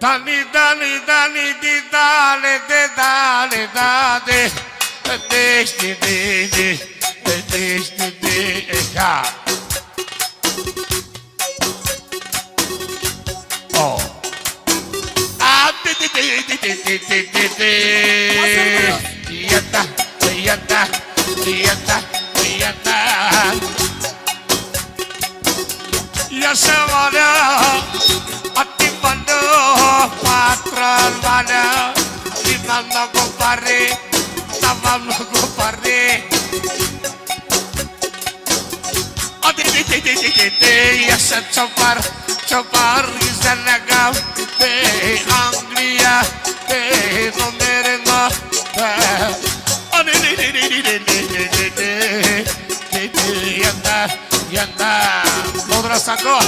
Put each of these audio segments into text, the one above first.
Dani, Dani, Dani, di dale, de dale, dale, ja. Oh. Ah, Yata, yata, yata, yata. Ya se vale, a ti mando, patron vale, di mamma compare, la mamma compare. A ti, ya se chopar, chopar, y se negam, de Anglia, de no merenda. Yanda, yanda, podrás sacar.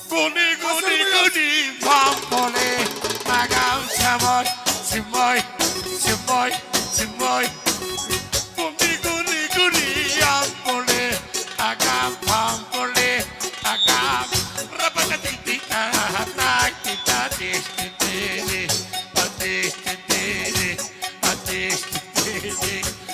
Guni, guni, guni, bambole, magam, chamoy, simoy, simoy, simoy. Guni, guni, guni, bambole, agam, bambole, agam. Rapatati, atati, atati, atati, atati, atati.